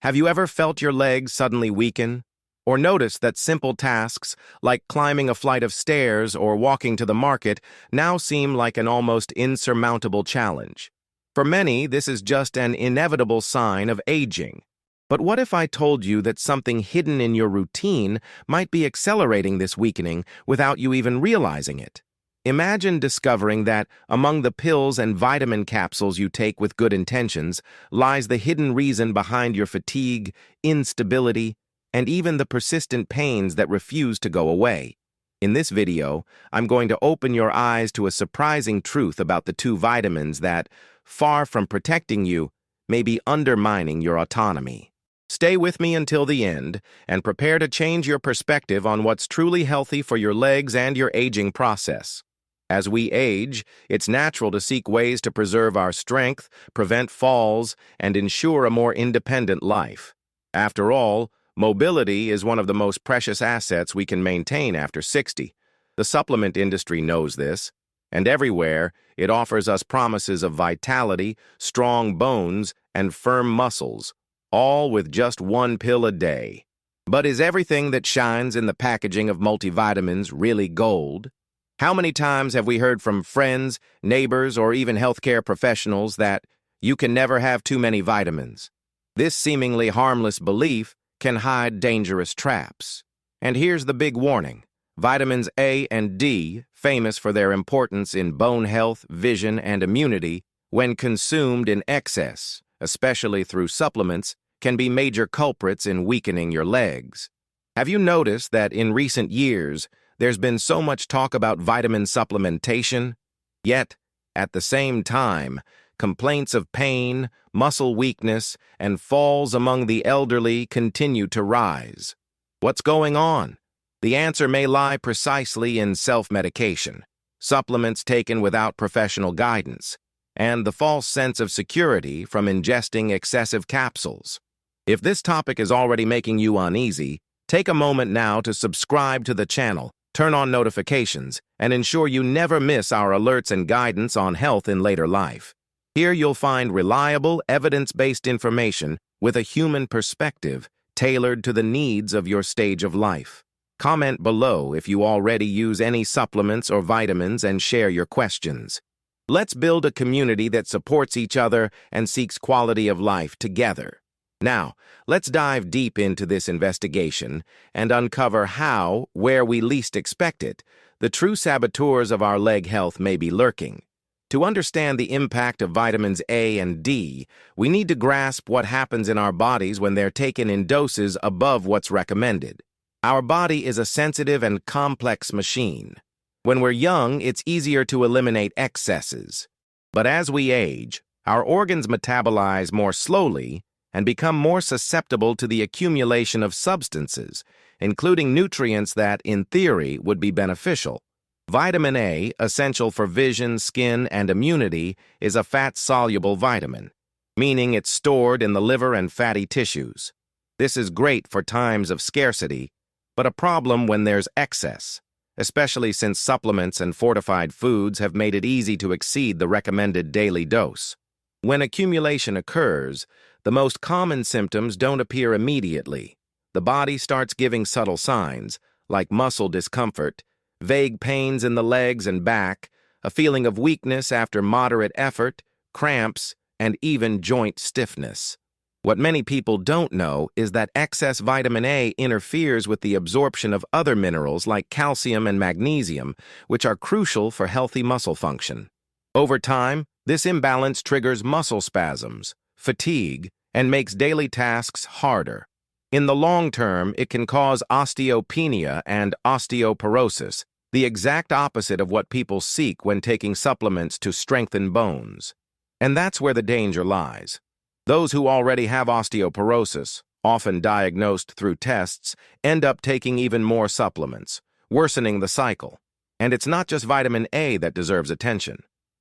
Have you ever felt your legs suddenly weaken? Or noticed that simple tasks, like climbing a flight of stairs or walking to the market, now seem like an almost insurmountable challenge? For many, this is just an inevitable sign of aging. But what if I told you that something hidden in your routine might be accelerating this weakening without you even realizing it? Imagine discovering that among the pills and vitamin capsules you take with good intentions lies the hidden reason behind your fatigue, instability, and even the persistent pains that refuse to go away. In this video, I'm going to open your eyes to a surprising truth about the two vitamins that, far from protecting you, may be undermining your autonomy. Stay with me until the end and prepare to change your perspective on what's truly healthy for your legs and your aging process. As we age, it's natural to seek ways to preserve our strength, prevent falls, and ensure a more independent life. After all, mobility is one of the most precious assets we can maintain after 60. The supplement industry knows this, and everywhere it offers us promises of vitality, strong bones, and firm muscles, all with just one pill a day. But is everything that shines in the packaging of multivitamins really gold? How many times have we heard from friends, neighbors, or even healthcare professionals that you can never have too many vitamins? This seemingly harmless belief can hide dangerous traps. And here's the big warning. Vitamins A and D, famous for their importance in bone health, vision, and immunity, when consumed in excess, especially through supplements, can be major culprits in weakening your legs. Have you noticed that in recent years, there's been so much talk about vitamin supplementation? Yet, at the same time, complaints of pain, muscle weakness, and falls among the elderly continue to rise. What's going on? The answer may lie precisely in self-medication, supplements taken without professional guidance, and the false sense of security from ingesting excessive capsules. If this topic is already making you uneasy, take a moment now to subscribe to the channel, turn on notifications, and ensure you never miss our alerts and guidance on health in later life. Here you'll find reliable, evidence-based information with a human perspective tailored to the needs of your stage of life. Comment below if you already use any supplements or vitamins and share your questions. Let's build a community that supports each other and seeks quality of life together. Now, let's dive deep into this investigation and uncover how, where we least expect it, the true saboteurs of our leg health may be lurking. To understand the impact of vitamins A and D, we need to grasp what happens in our bodies when they're taken in doses above what's recommended. Our body is a sensitive and complex machine. When we're young, it's easier to eliminate excesses. But as we age, our organs metabolize more slowly and become more susceptible to the accumulation of substances, including nutrients that, in theory, would be beneficial. Vitamin A, essential for vision, skin, and immunity, is a fat-soluble vitamin, meaning it's stored in the liver and fatty tissues. This is great for times of scarcity, but a problem when there's excess, especially since supplements and fortified foods have made it easy to exceed the recommended daily dose. When accumulation occurs, the most common symptoms don't appear immediately. The body starts giving subtle signs, like muscle discomfort, vague pains in the legs and back, a feeling of weakness after moderate effort, cramps, and even joint stiffness. What many people don't know is that excess vitamin A interferes with the absorption of other minerals like calcium and magnesium, which are crucial for healthy muscle function. Over time, this imbalance triggers muscle spasms, fatigue, and makes daily tasks harder. In the long term, it can cause osteopenia and osteoporosis, the exact opposite of what people seek when taking supplements to strengthen bones. And that's where the danger lies. Those who already have osteoporosis, often diagnosed through tests, end up taking even more supplements, worsening the cycle. And it's not just vitamin A that deserves attention.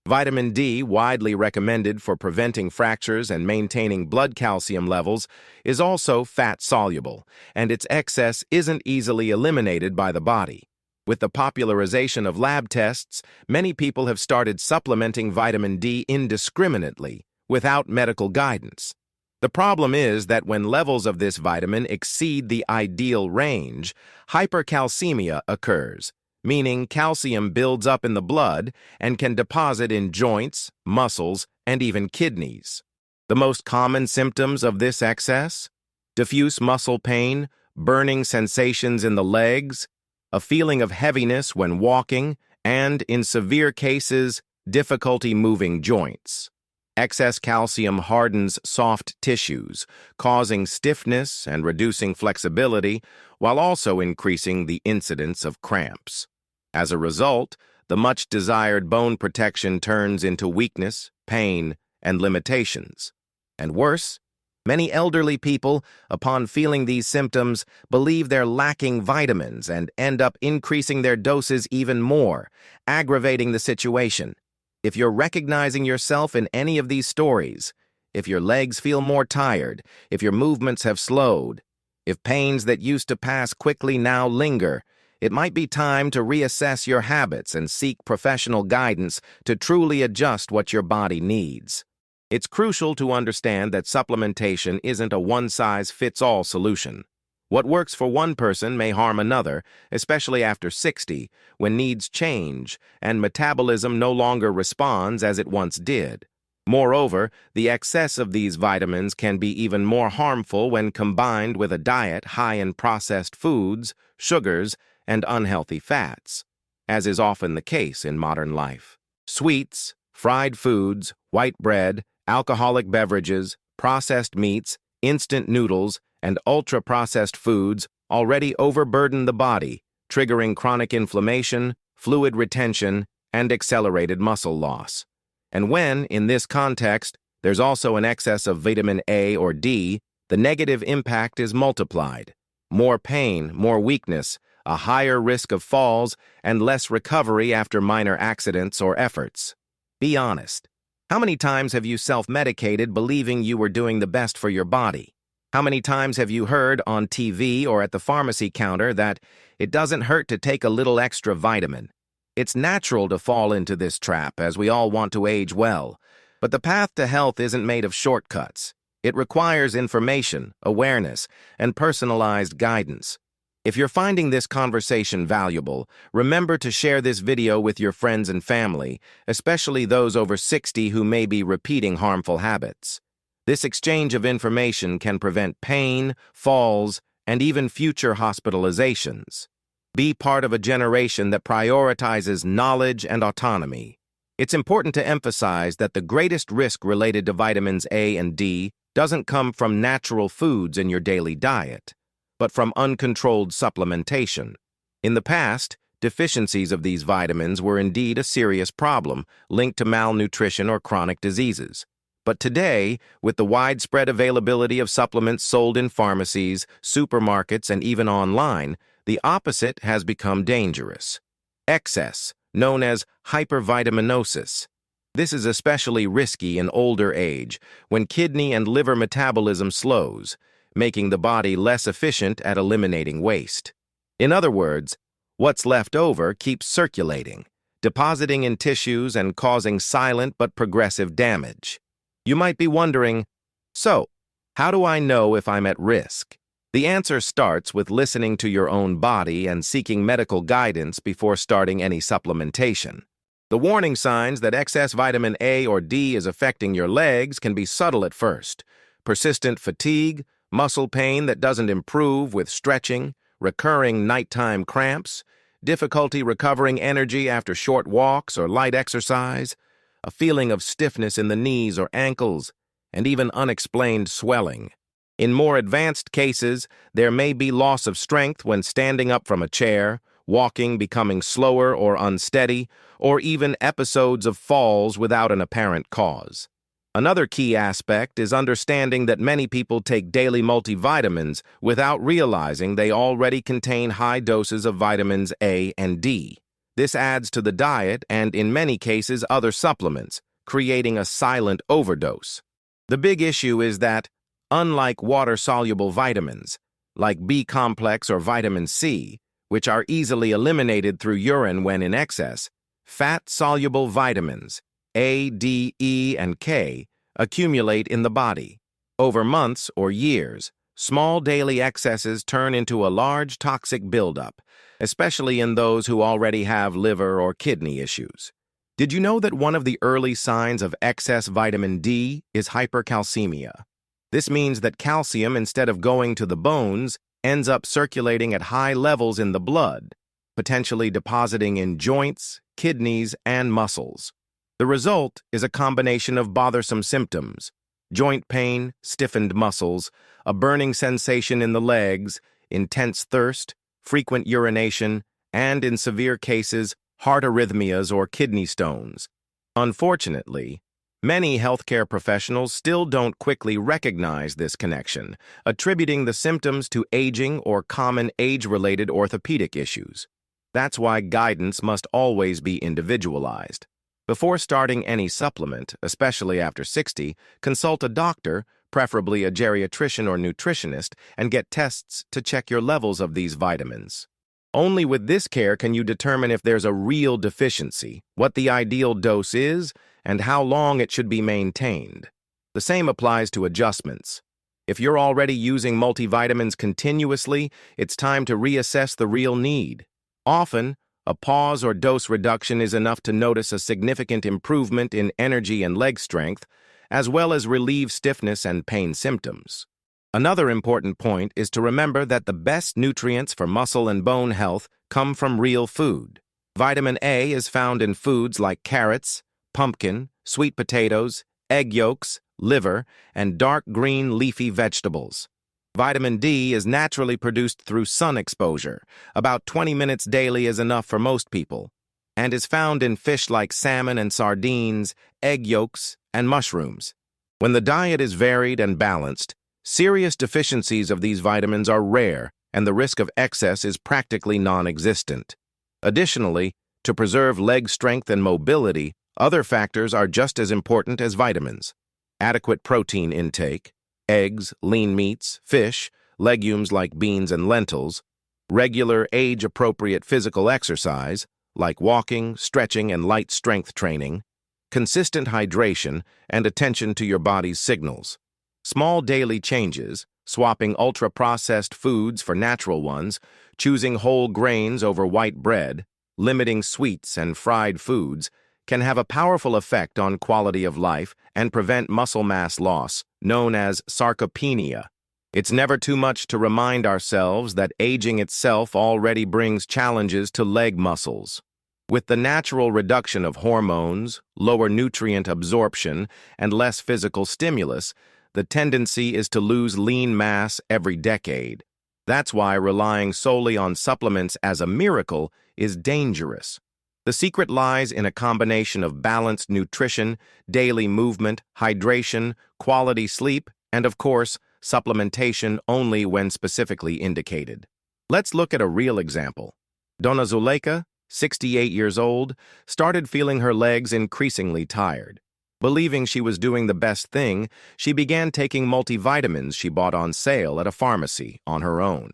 Vitamin D, widely recommended for preventing fractures and maintaining blood calcium levels, is also fat-soluble, and its excess isn't easily eliminated by the body. With the popularization of lab tests, many people have started supplementing vitamin D indiscriminately, without medical guidance. The problem is that when levels of this vitamin exceed the ideal range, hypercalcemia occurs, meaning calcium builds up in the blood and can deposit in joints, muscles, and even kidneys. The most common symptoms of this excess? Diffuse muscle pain, burning sensations in the legs, a feeling of heaviness when walking, and, in severe cases, difficulty moving joints. Excess calcium hardens soft tissues, causing stiffness and reducing flexibility, while also increasing the incidence of cramps. As a result, the much-desired bone protection turns into weakness, pain, and limitations. And worse, many elderly people, upon feeling these symptoms, believe they're lacking vitamins and end up increasing their doses even more, aggravating the situation. If you're recognizing yourself in any of these stories, if your legs feel more tired, if your movements have slowed, if pains that used to pass quickly now linger, it might be time to reassess your habits and seek professional guidance to truly adjust what your body needs. It's crucial to understand that supplementation isn't a one-size-fits-all solution. What works for one person may harm another, especially after 60, when needs change and metabolism no longer responds as it once did. Moreover, the excess of these vitamins can be even more harmful when combined with a diet high in processed foods, sugars, and unhealthy fats, as is often the case in modern life. Sweets, fried foods, white bread, alcoholic beverages, processed meats, instant noodles, and ultra-processed foods already overburden the body, triggering chronic inflammation, fluid retention, and accelerated muscle loss. And when, in this context, there's also an excess of vitamin A or D, the negative impact is multiplied. More pain, more weakness, a higher risk of falls, and less recovery after minor accidents or efforts. Be honest. How many times have you self-medicated believing you were doing the best for your body? How many times have you heard on TV or at the pharmacy counter that it doesn't hurt to take a little extra vitamin? It's natural to fall into this trap as we all want to age well, but the path to health isn't made of shortcuts. It requires information, awareness, and personalized guidance. If you're finding this conversation valuable, remember to share this video with your friends and family, especially those over 60 who may be repeating harmful habits. This exchange of information can prevent pain, falls, and even future hospitalizations. Be part of a generation that prioritizes knowledge and autonomy. It's important to emphasize that the greatest risk related to vitamins A and D doesn't come from natural foods in your daily diet, but from uncontrolled supplementation. In the past, deficiencies of these vitamins were indeed a serious problem linked to malnutrition or chronic diseases. But today, with the widespread availability of supplements sold in pharmacies, supermarkets, and even online, the opposite has become dangerous. Excess, known as hypervitaminosis. This is especially risky in older age, when kidney and liver metabolism slows, making the body less efficient at eliminating waste. In other words, what's left over keeps circulating, depositing in tissues and causing silent but progressive damage. You might be wondering, so, how do I know if I'm at risk? The answer starts with listening to your own body and seeking medical guidance before starting any supplementation. The warning signs that excess vitamin A or D is affecting your legs can be subtle at first. Persistent fatigue, muscle pain that doesn't improve with stretching, recurring nighttime cramps, difficulty recovering energy after short walks or light exercise, a feeling of stiffness in the knees or ankles, and even unexplained swelling. In more advanced cases, there may be loss of strength when standing up from a chair, walking becoming slower or unsteady, or even episodes of falls without an apparent cause. Another key aspect is understanding that many people take daily multivitamins without realizing they already contain high doses of vitamins A and D. This adds to the diet and, in many cases, other supplements, creating a silent overdose. The big issue is that, unlike water-soluble vitamins, like B-complex or vitamin C, which are easily eliminated through urine when in excess, fat-soluble vitamins, A, D, E, and K, accumulate in the body. Over months or years, small daily excesses turn into a large toxic buildup, especially in those who already have liver or kidney issues. Did you know that one of the early signs of excess vitamin D is hypercalcemia? This means that calcium, instead of going to the bones, ends up circulating at high levels in the blood, potentially depositing in joints, kidneys, and muscles. The result is a combination of bothersome symptoms: joint pain, stiffened muscles, a burning sensation in the legs, intense thirst, frequent urination, and, in severe cases, heart arrhythmias or kidney stones. Unfortunately, many healthcare professionals still don't quickly recognize this connection, attributing the symptoms to aging or common age-related orthopedic issues. That's why guidance must always be individualized. Before starting any supplement, especially after 60, consult a doctor, preferably a geriatrician or nutritionist, and get tests to check your levels of these vitamins. Only with this care can you determine if there's a real deficiency, what the ideal dose is, and how long it should be maintained. The same applies to adjustments. If you're already using multivitamins continuously, it's time to reassess the real need. Often, a pause or dose reduction is enough to notice a significant improvement in energy and leg strength, as well as relieve stiffness and pain symptoms. Another important point is to remember that the best nutrients for muscle and bone health come from real food. Vitamin A is found in foods like carrots, pumpkin, sweet potatoes, egg yolks, liver, and dark green leafy vegetables. Vitamin D is naturally produced through sun exposure. About 20 minutes daily is enough for most people, and is found in fish like salmon and sardines, egg yolks, and mushrooms. When the diet is varied and balanced, serious deficiencies of these vitamins are rare, and the risk of excess is practically non-existent. Additionally, to preserve leg strength and mobility, other factors are just as important as vitamins. Adequate protein intake, eggs, lean meats, fish, legumes like beans and lentils, regular age-appropriate physical exercise, like walking, stretching, and light strength training, consistent hydration, and attention to your body's signals. Small daily changes, swapping ultra-processed foods for natural ones, choosing whole grains over white bread, limiting sweets and fried foods, can have a powerful effect on quality of life and prevent muscle mass loss, known as sarcopenia. It's never too much to remind ourselves that aging itself already brings challenges to leg muscles. With the natural reduction of hormones, lower nutrient absorption, and less physical stimulus, the tendency is to lose lean mass every decade. That's why relying solely on supplements as a miracle is dangerous. The secret lies in a combination of balanced nutrition, daily movement, hydration, quality sleep, and, of course, supplementation only when specifically indicated. Let's look at a real example. Dona Zuleika, 68 years old, started feeling her legs increasingly tired. Believing she was doing the best thing, she began taking multivitamins she bought on sale at a pharmacy on her own.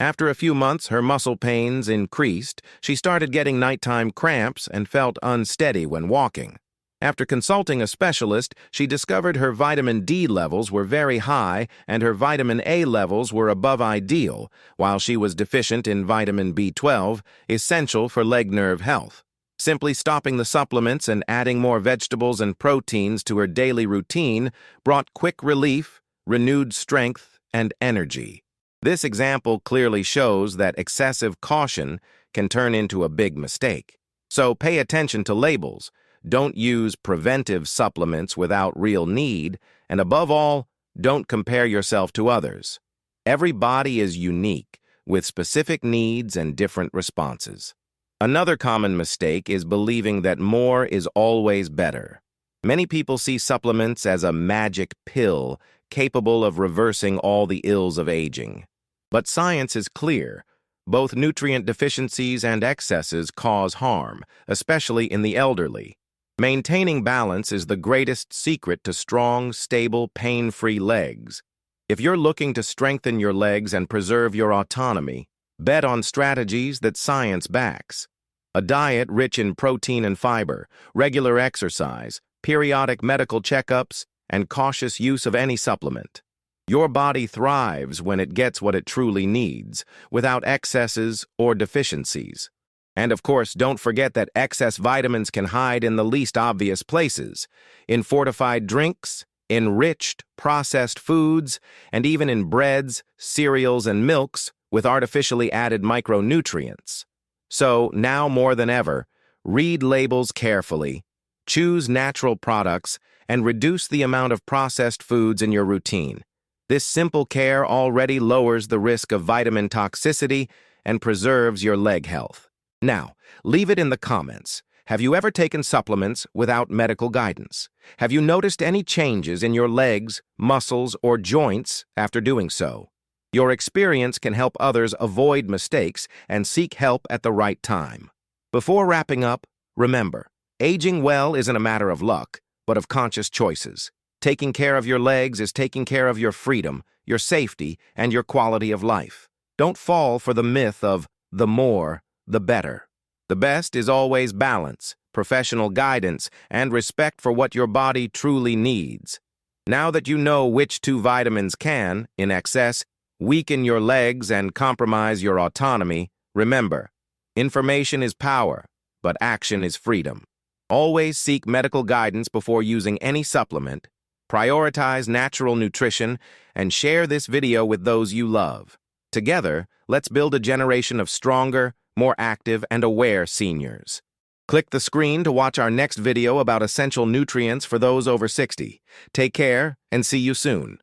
After a few months, her muscle pains increased, she started getting nighttime cramps and felt unsteady when walking. After consulting a specialist, she discovered her vitamin D levels were very high and her vitamin A levels were above ideal, while she was deficient in vitamin B12, essential for leg nerve health. Simply stopping the supplements and adding more vegetables and proteins to her daily routine brought quick relief, renewed strength, and energy. This example clearly shows that excessive caution can turn into a big mistake. So pay attention to labels. Don't use preventive supplements without real need, and above all, don't compare yourself to others. Every body is unique, with specific needs and different responses. Another common mistake is believing that more is always better. Many people see supplements as a magic pill capable of reversing all the ills of aging. But science is clear. Both nutrient deficiencies and excesses cause harm, especially in the elderly. Maintaining balance is the greatest secret to strong, stable, pain-free legs. If you're looking to strengthen your legs and preserve your autonomy, bet on strategies that science backs. A diet rich in protein and fiber, regular exercise, periodic medical checkups, and cautious use of any supplement. Your body thrives when it gets what it truly needs, without excesses or deficiencies. And of course, don't forget that excess vitamins can hide in the least obvious places, in fortified drinks, enriched, processed foods, and even in breads, cereals, and milks with artificially added micronutrients. So, now more than ever, read labels carefully, choose natural products, and reduce the amount of processed foods in your routine. This simple care already lowers the risk of vitamin toxicity and preserves your leg health. Now, leave it in the comments. Have you ever taken supplements without medical guidance? Have you noticed any changes in your legs, muscles, or joints after doing so? Your experience can help others avoid mistakes and seek help at the right time. Before wrapping up, remember, aging well isn't a matter of luck, but of conscious choices. Taking care of your legs is taking care of your freedom, your safety, and your quality of life. Don't fall for the myth of the more, the better. The best is always balance, professional guidance, and respect for what your body truly needs. Now that you know which two vitamins can, in excess, weaken your legs and compromise your autonomy, remember, information is power, but action is freedom. Always seek medical guidance before using any supplement, prioritize natural nutrition, and share this video with those you love. Together, let's build a generation of stronger, more active, and aware seniors. Click the screen to watch our next video about essential nutrients for those over 60. Take care, and see you soon.